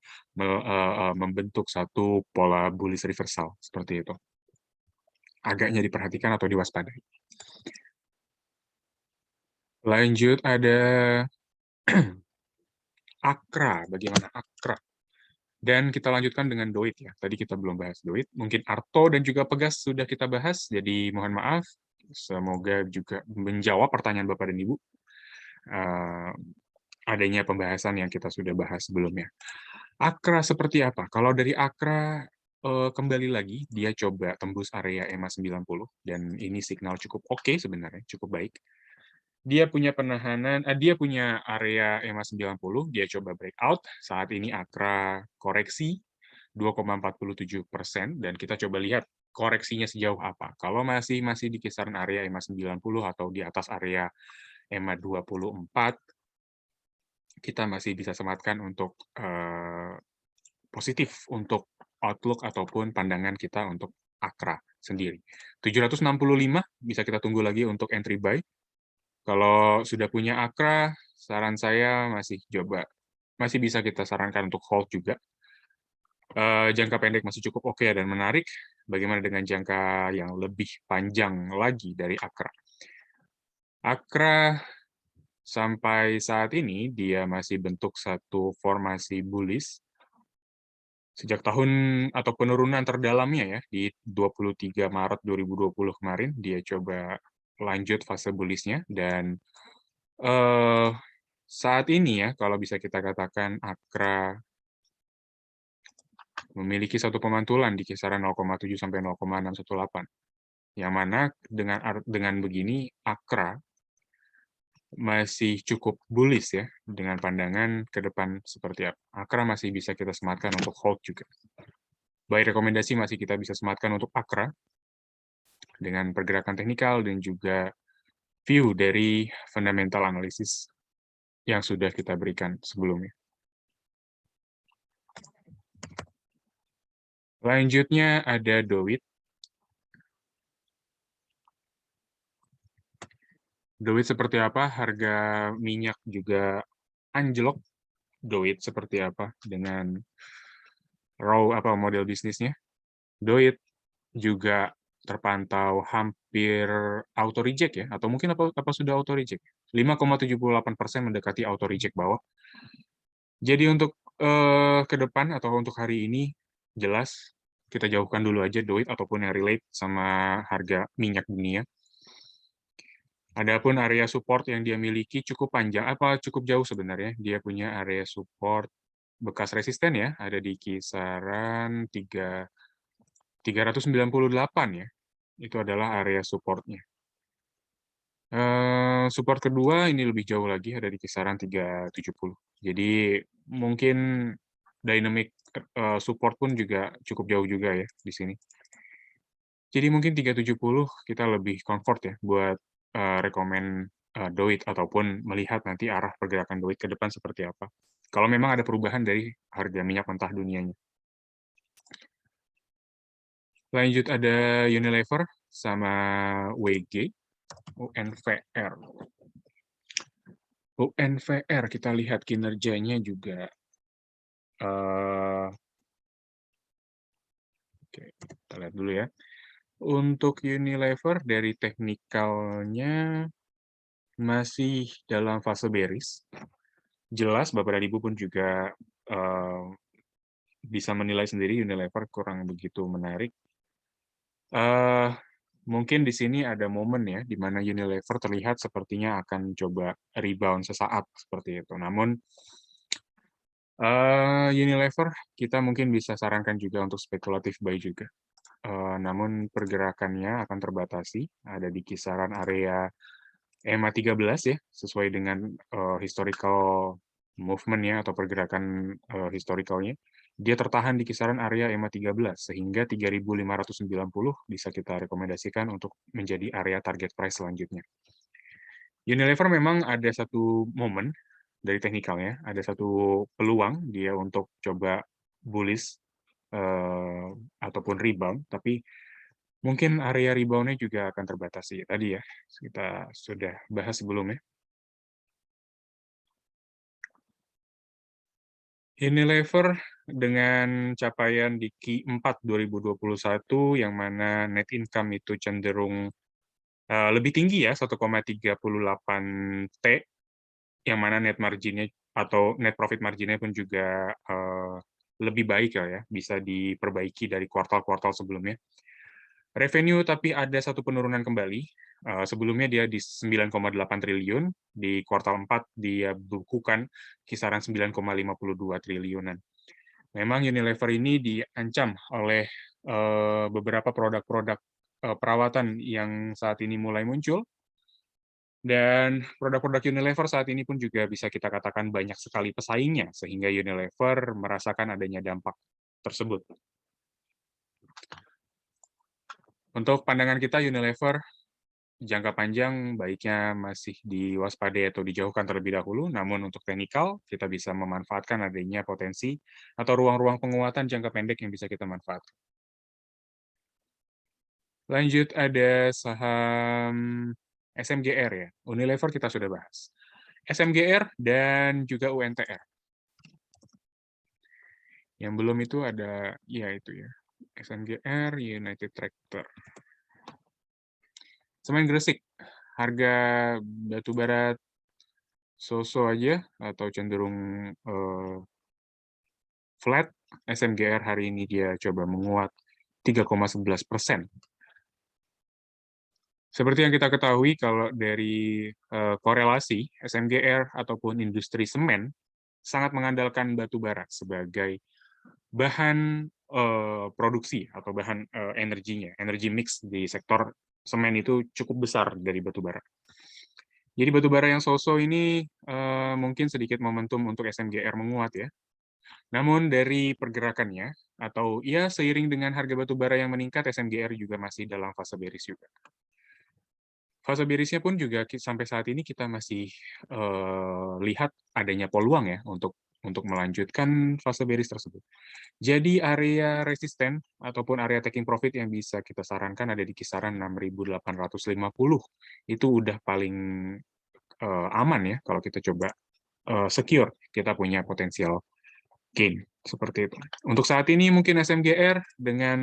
membentuk satu pola bullish reversal seperti itu. Agaknya diperhatikan atau diwaspadai. Lanjut ada Akra. Bagaimana Akra? Dan kita lanjutkan dengan Doit ya. Tadi kita belum bahas Doit. Mungkin Arto dan juga Pegas sudah kita bahas. Jadi mohon maaf. Semoga juga menjawab pertanyaan Bapak dan Ibu. Adanya pembahasan yang kita sudah bahas sebelumnya. Akra seperti apa? Kalau dari Akra, kembali lagi, dia coba tembus area EMA 90, dan ini signal cukup oke sebenarnya, cukup baik. Dia punya penahanan, dia punya area EMA 90, dia coba breakout, saat ini Akra koreksi 2,47%, dan kita coba lihat koreksinya sejauh apa. Kalau masih di kisaran area EMA 90 atau di atas area EMA 24, kita masih bisa sematkan untuk positif untuk outlook ataupun pandangan kita untuk Akra sendiri. 765 bisa kita tunggu lagi untuk entry buy. Kalau sudah punya Akra, saran saya masih bisa kita sarankan untuk hold juga. Jangka pendek masih cukup oke dan menarik. Bagaimana dengan jangka yang lebih panjang lagi dari Akra? Akra sampai saat ini dia masih bentuk satu formasi bullish sejak tahun atau penurunan terdalamnya ya di 23 Maret 2020 kemarin dia coba lanjut fase bullish-nya, dan saat ini ya kalau bisa kita katakan Akra memiliki satu pemantulan di kisaran 0,7 sampai 0,618, yang mana dengan begini Akra masih cukup bullish ya, dengan pandangan ke depan seperti apa. Akra masih bisa kita sematkan untuk hold juga. Baik, rekomendasi masih kita bisa sematkan untuk Akra dengan pergerakan teknikal dan juga view dari fundamental analysis yang sudah kita berikan sebelumnya. Selanjutnya ada Doit. Doit seperti apa? Harga minyak juga anjlok. Doit seperti apa dengan model bisnisnya? Doit juga terpantau hampir auto reject ya, atau mungkin apa sudah auto reject? 5,78% mendekati auto reject bawah. Jadi untuk ke depan atau untuk hari ini jelas kita jauhkan dulu aja Doit ataupun yang relate sama harga minyak dunia. Adapun area support yang dia miliki cukup panjang, cukup jauh sebenarnya. Dia punya area support bekas resisten ya, ada di kisaran 398 ya. Itu adalah area supportnya. Support kedua ini lebih jauh lagi, ada di kisaran 370. Jadi mungkin dynamic support pun juga cukup jauh juga ya di sini. Jadi mungkin 370 kita lebih comfort ya buat rekomen DOIT ataupun melihat nanti arah pergerakan DOIT ke depan seperti apa. Kalau memang ada perubahan dari harga minyak mentah dunianya. Lanjut ada Unilever sama WG, UNVR. UNVR kita lihat kinerjanya juga. Oke, kita lihat dulu ya. Untuk Unilever dari teknikalnya masih dalam fase bearish. Jelas Bapak dan Ibu pun juga bisa menilai sendiri Unilever kurang begitu menarik. Mungkin di sini ada momen ya, di mana Unilever terlihat sepertinya akan coba rebound sesaat seperti itu. Namun Unilever kita mungkin bisa sarankan juga untuk spekulatif buy juga. Namun pergerakannya akan terbatasi, ada di kisaran area EMA 13 ya, sesuai dengan historical movement-nya atau pergerakan historicalnya. Dia tertahan di kisaran area EMA 13, sehingga 3.590 bisa kita rekomendasikan untuk menjadi area target price selanjutnya. Unilever memang ada satu momen dari teknikalnya, ada satu peluang dia untuk coba bullish ataupun rebound, tapi mungkin area rebound-nya juga akan terbatasi. Tadi ya, kita sudah bahas sebelumnya. Unilever dengan capaian di Q4 2021, yang mana net income itu cenderung lebih tinggi ya, 1,38 T, yang mana net marginnya atau net profit marginnya pun juga lebih baik ya, bisa diperbaiki dari kuartal-kuartal sebelumnya. Revenue tapi ada satu penurunan kembali. Sebelumnya dia di 9,8 triliun, di kuartal 4 dia bukukan kisaran 9,52 triliunan. Memang Unilever ini diancam oleh beberapa produk-produk perawatan yang saat ini mulai muncul, dan produk-produk Unilever saat ini pun juga bisa kita katakan banyak sekali pesaingnya, sehingga Unilever merasakan adanya dampak tersebut. Untuk pandangan kita, Unilever jangka panjang baiknya masih diwaspadai atau dijauhkan terlebih dahulu, namun untuk teknikal, kita bisa memanfaatkan adanya potensi atau ruang-ruang penguatan jangka pendek yang bisa kita manfaatkan. Lanjut ada saham SMGR ya, Unilever kita sudah bahas. SMGR dan juga UNTR. Yang belum itu ada, ya itu ya, SMGR, United Tractor. Semen Gresik, harga batu bara so-so aja atau cenderung flat. SMGR hari ini dia coba menguat 3,11%. Seperti yang kita ketahui, kalau dari korelasi SMGR ataupun industri semen sangat mengandalkan batu bara sebagai bahan produksi atau bahan energinya, energi mix di sektor semen itu cukup besar dari batu bara. Jadi batu bara yang so-so ini mungkin sedikit momentum untuk SMGR menguat ya. Namun dari pergerakannya atau ya seiring dengan harga batu bara yang meningkat, SMGR juga masih dalam fase bearish juga. Fase bearishnya pun juga sampai saat ini kita masih lihat adanya peluang ya untuk melanjutkan fase bearish tersebut. Jadi area resisten ataupun area taking profit yang bisa kita sarankan ada di kisaran 6.850. Itu udah paling aman ya kalau kita coba secure, kita punya potensial gain seperti itu. Untuk saat ini mungkin SMGR dengan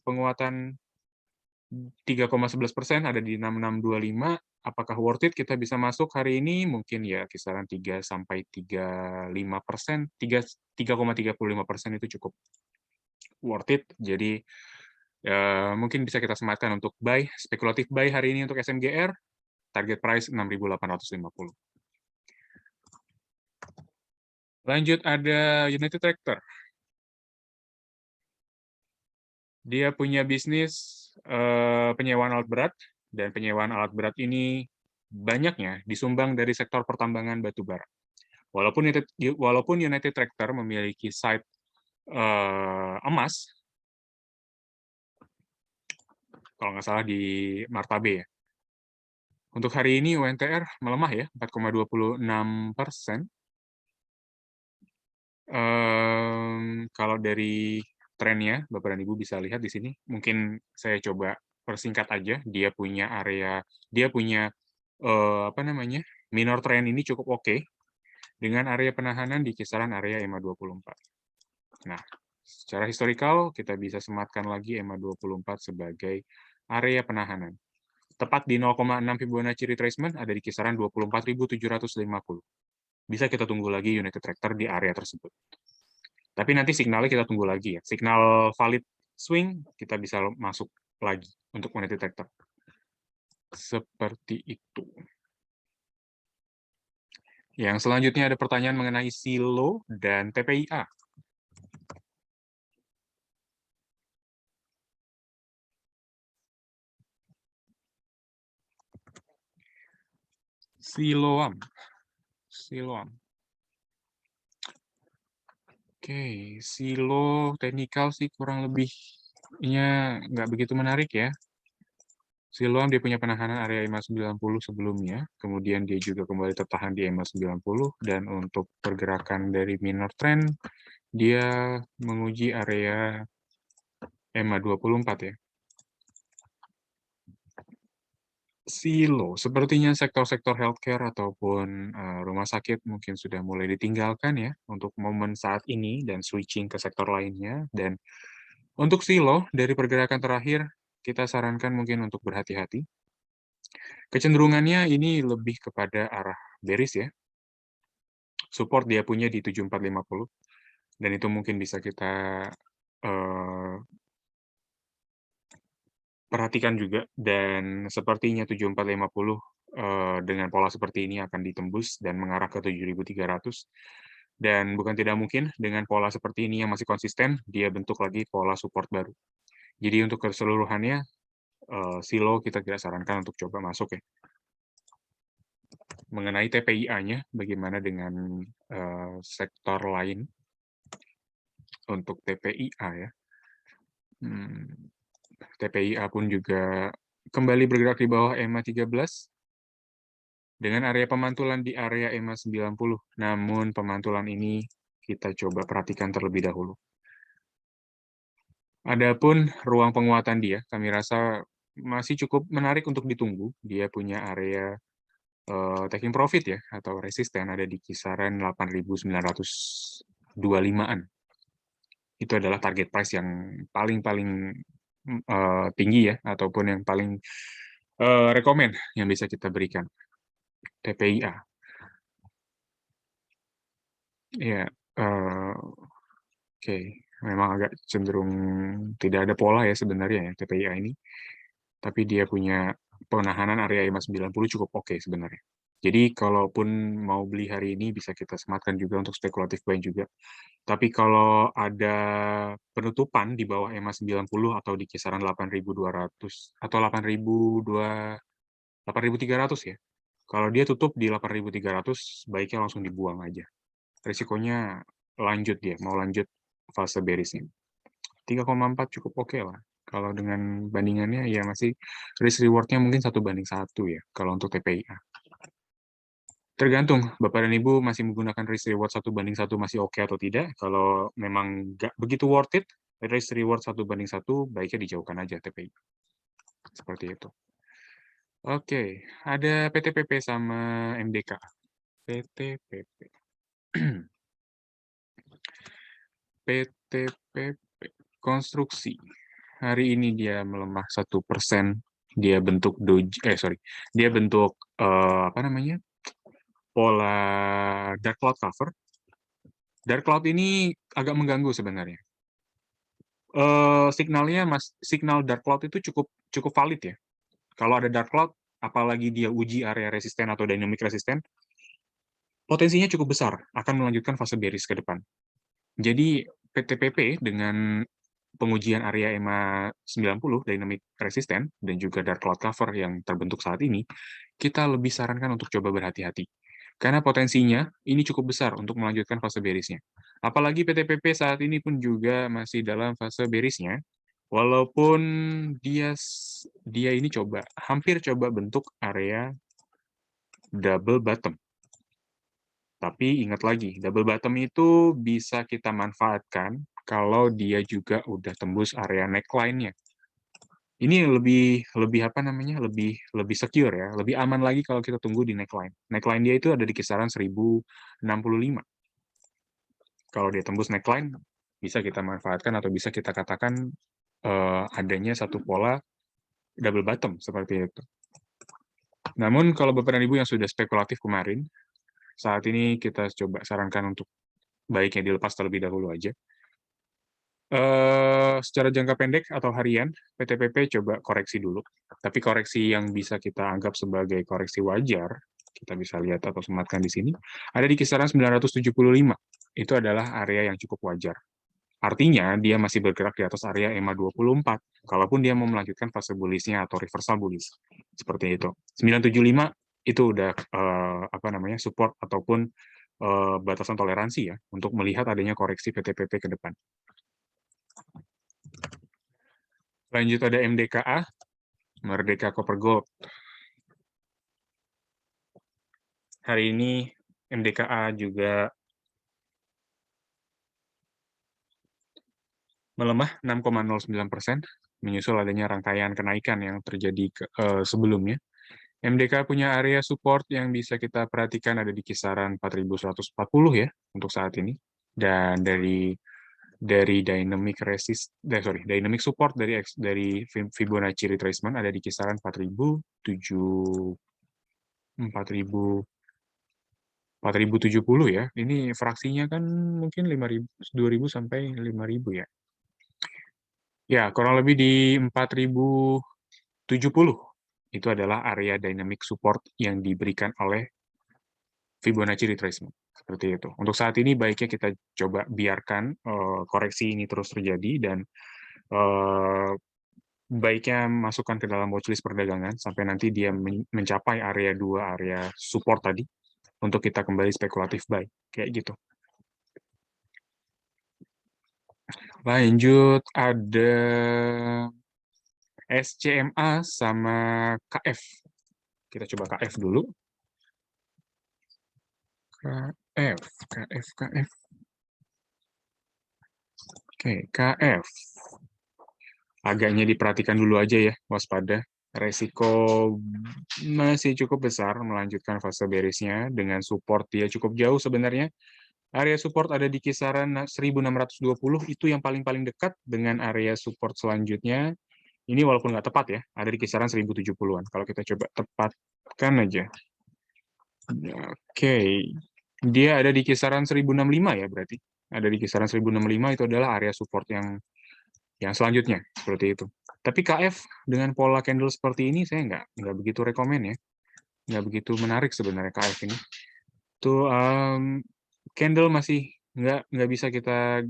penguatan 3,11% ada di 6625. Apakah worth it kita bisa masuk hari ini? Mungkin ya kisaran 3-35%, 3,35% itu cukup worth it. Jadi mungkin bisa kita sematkan untuk buy, spekulatif buy hari ini untuk SMGR, target price 6.850. Lanjut ada United Tractor. Dia punya bisnis penyewaan alat berat, dan penyewaan alat berat ini banyaknya disumbang dari sektor pertambangan batu bara. Walaupun United Tractor memiliki site emas, kalau nggak salah di Martabe ya, Untuk hari ini UNTR melemah ya, 4,26%. Kalau dari trennya, Bapak dan Ibu bisa lihat di sini. Mungkin saya coba persingkat aja. Dia punya apa namanya, minor trend ini cukup oke dengan area penahanan di kisaran area EMA 24. Nah, secara historikal kita bisa sematkan lagi EMA 24 sebagai area penahanan. Tepat di 0,6 Fibonacci retracement ada di kisaran 24.750. Bisa kita tunggu lagi United Tractor di area tersebut. Tapi nanti signalnya kita tunggu lagi ya. Signal valid swing kita bisa masuk lagi untuk United Tractor. Seperti itu. Yang selanjutnya ada pertanyaan mengenai SILO dan TPIA. Siloam. Oke, silo teknikal sih kurang lebihnya nggak begitu menarik ya. Siloam dia punya penahanan area EMA 90 sebelumnya, kemudian dia juga kembali tertahan di EMA 90, dan untuk pergerakan dari minor trend, dia menguji area EMA 24 ya. Silo, sepertinya sektor-sektor healthcare ataupun rumah sakit mungkin sudah mulai ditinggalkan ya untuk momen saat ini dan switching ke sektor lainnya. Dan untuk silo, dari pergerakan terakhir, kita sarankan mungkin untuk berhati-hati. Kecenderungannya ini lebih kepada arah bearish ya. Support dia punya di 7450, dan itu mungkin bisa kita perhatikan juga, dan sepertinya 7450 dengan pola seperti ini akan ditembus dan mengarah ke 7300. Dan bukan tidak mungkin dengan pola seperti ini yang masih konsisten, dia bentuk lagi pola support baru. Jadi untuk keseluruhannya, silo kita tidak sarankan untuk coba masuk ya. Mengenai TPIA-nya, bagaimana dengan sektor lain untuk TPIA ya. TPIA pun juga kembali bergerak di bawah EMA 13 dengan area pemantulan di area EMA 90. Namun pemantulan ini kita coba perhatikan terlebih dahulu. Adapun ruang penguatan dia, kami rasa masih cukup menarik untuk ditunggu. Dia punya area taking profit ya, atau resisten ada di kisaran 8.925-an. Itu adalah target price yang paling-paling tinggi ya, ataupun yang paling rekomen yang bisa kita berikan. TPIA. Ya, oke. Memang agak cenderung tidak ada pola ya sebenarnya ya TPIA ini. Tapi dia punya penahanan area EMA 90 cukup oke sebenarnya. Jadi kalaupun mau beli hari ini bisa kita sematkan juga untuk spekulatif buying juga. Tapi kalau ada penutupan di bawah EMA 90 atau di kisaran 8.200 atau 8.300 ya. Kalau dia tutup di 8.300, baiknya langsung dibuang aja. Risikonya lanjut dia, mau lanjut fase bearish-nya. 3,4 cukup oke lah. Kalau dengan bandingannya ya masih risk reward-nya mungkin 1:1 ya kalau untuk TPIA. Tergantung Bapak dan Ibu masih menggunakan risk reward 1:1 masih oke atau tidak. Kalau memang nggak begitu worth it, risk reward 1:1 baiknya dijauhkan aja TPIA. Seperti itu. Oke, ada PTPP sama MDK. PTPP. PTPP. Konstruksi. Hari ini dia melemah 1%. Dia bentuk doji, dia bentuk apa namanya, pola dark cloud cover. Dark cloud ini agak mengganggu sebenarnya. Signal dark cloud itu cukup valid ya. Kalau ada dark cloud, apalagi dia uji area resisten atau dynamic resisten, potensinya cukup besar akan melanjutkan fase bearish ke depan. Jadi PTPP dengan pengujian area EMA 90 dynamic resistant dan juga dark cloud cover yang terbentuk saat ini, kita lebih sarankan untuk coba berhati-hati. Karena potensinya ini cukup besar untuk melanjutkan fase bearish-nya. Apalagi PTPP saat ini pun juga masih dalam fase bearish-nya, Walaupun dia ini hampir coba bentuk area double bottom. Tapi ingat lagi, double bottom itu bisa kita manfaatkan kalau dia juga udah tembus area neckline-nya. Ini lebih apa namanya? Lebih secure ya, lebih aman lagi kalau kita tunggu di neckline. Neckline dia itu ada di kisaran 1065. Kalau dia tembus neckline, bisa kita manfaatkan atau bisa kita katakan adanya satu pola double bottom seperti itu. Namun kalau Bapak dan Ibu yang sudah spekulatif kemarin, saat ini kita coba sarankan untuk baiknya dilepas terlebih dahulu aja. Secara jangka pendek atau harian, PTPP coba koreksi dulu. Tapi koreksi yang bisa kita anggap sebagai koreksi wajar, kita bisa lihat atau sematkan di sini, ada di kisaran 975. Itu adalah area yang cukup wajar. Artinya, dia masih bergerak di atas area EMA 24, kalaupun dia mau melanjutkan fase bullish-nya atau reversal bullish. Seperti itu. 975 itu udah apa namanya support ataupun batasan toleransi ya, untuk melihat adanya koreksi PTPP ke depan. Lanjut ada MDKA, Merdeka Copper Gold. Hari ini MDKA juga melemah 6,09%, menyusul adanya rangkaian kenaikan yang terjadi sebelumnya. MDK punya area support yang bisa kita perhatikan ada di kisaran 4.140 ya untuk saat ini. Dan dari dynamic support dari Fibonacci retracement ada di kisaran 4.070 ya. Ini fraksinya kan mungkin 2.000 sampai 5.000 ya. Ya, kurang lebih di 4.070. Itu adalah area dynamic support yang diberikan oleh Fibonacci retracement. Seperti itu. Untuk saat ini baiknya kita coba biarkan koreksi ini terus terjadi dan baiknya masukkan ke dalam watchlist perdagangan sampai nanti dia mencapai area 2, area support tadi untuk kita kembali spekulatif buy. Kayak gitu. Lanjut ada SCMA sama KF. Kita coba KF dulu. KF. Oke, KF. Agaknya diperhatikan dulu aja ya, waspada. Resiko masih cukup besar melanjutkan fase bearish-nya dengan support dia cukup jauh sebenarnya. Area support ada di kisaran 1620, itu yang paling-paling dekat dengan area support selanjutnya. Ini walaupun nggak tepat ya, ada di kisaran 1070-an. Kalau kita coba tepatkan aja. Oke, dia ada di kisaran 1065 ya berarti. Ada di kisaran 1065 itu adalah area support yang selanjutnya, seperti itu. Tapi KF dengan pola candle seperti ini saya nggak begitu rekomen ya. Nggak begitu menarik sebenarnya KF ini. Tuh candle masih nggak bisa kita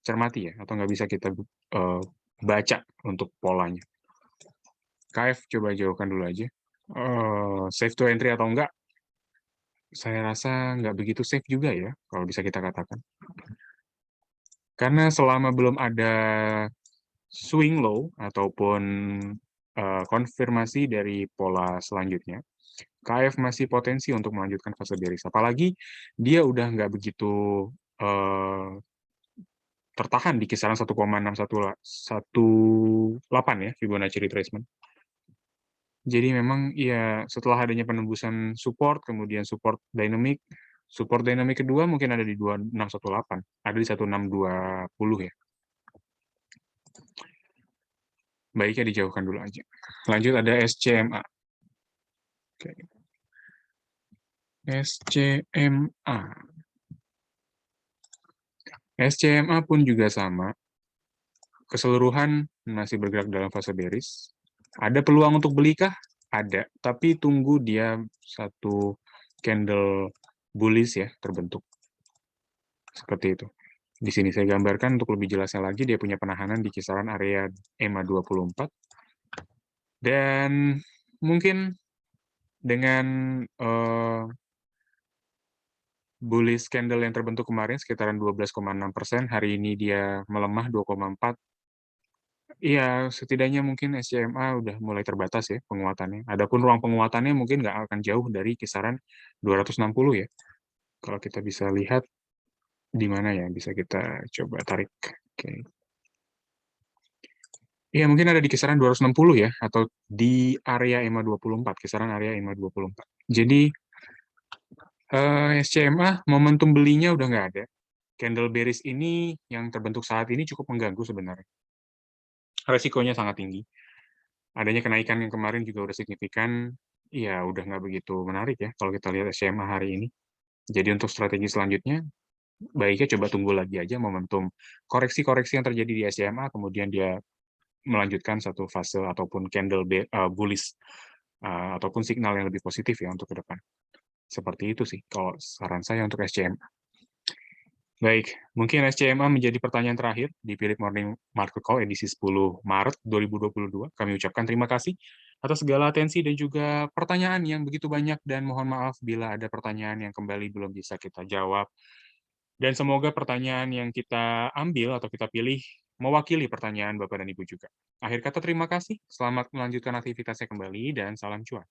cermati ya, atau nggak bisa kita baca untuk polanya. KF coba jauhkan dulu aja. Safe to entry atau enggak? Saya rasa nggak begitu safe juga ya, kalau bisa kita katakan. Karena selama belum ada swing low ataupun konfirmasi dari pola selanjutnya, KF masih potensi untuk melanjutkan fase bearish. Apalagi dia udah nggak begitu tertahan di kisaran 1,618 ya Fibonacci retracement. Jadi memang ya setelah adanya penembusan support, kemudian support dynamic kedua mungkin ada di 2618, ada di 1620 ya. Baiknya dijauhkan dulu aja. Lanjut ada SCMA. Oke. SCMA. SCMA pun juga sama. Keseluruhan masih bergerak dalam fase bearish. Ada peluang untuk beli kah? Ada, tapi tunggu dia satu candle bullish ya terbentuk. Seperti itu. Di sini saya gambarkan untuk lebih jelasnya lagi, dia punya penahanan di kisaran area EMA 24. Dan mungkin dengan bullish candle yang terbentuk kemarin sekitaran 12,6%, hari ini dia melemah 2,4. Iya, setidaknya mungkin SCMA udah mulai terbatas ya penguatannya. Adapun ruang penguatannya mungkin nggak akan jauh dari kisaran 260 ya. Kalau kita bisa lihat di mana ya, bisa kita coba tarik. Oke. Iya, mungkin ada di kisaran 260 ya, atau di area EMA 24, kisaran area EMA 24. Jadi, SCMA, momentum belinya udah nggak ada. Candle bearish ini yang terbentuk saat ini cukup mengganggu sebenarnya. Resikonya sangat tinggi. Adanya kenaikan yang kemarin juga udah signifikan, ya udah nggak begitu menarik ya kalau kita lihat SCMA hari ini. Jadi untuk strategi selanjutnya, baiknya coba tunggu lagi aja momentum koreksi-koreksi yang terjadi di SCMA, kemudian dia melanjutkan satu fase ataupun candle bullish, ataupun signal yang lebih positif ya untuk ke depan. Seperti itu sih kalau saran saya untuk SCMA. Baik, mungkin SCMA menjadi pertanyaan terakhir di Philip Morning Market Call edisi 10 Maret 2022. Kami ucapkan terima kasih atas segala atensi dan juga pertanyaan yang begitu banyak, dan mohon maaf bila ada pertanyaan yang kembali belum bisa kita jawab. Dan semoga pertanyaan yang kita ambil atau kita pilih mewakili pertanyaan Bapak dan Ibu juga. Akhir kata terima kasih, selamat melanjutkan aktivitasnya kembali, dan salam cuan.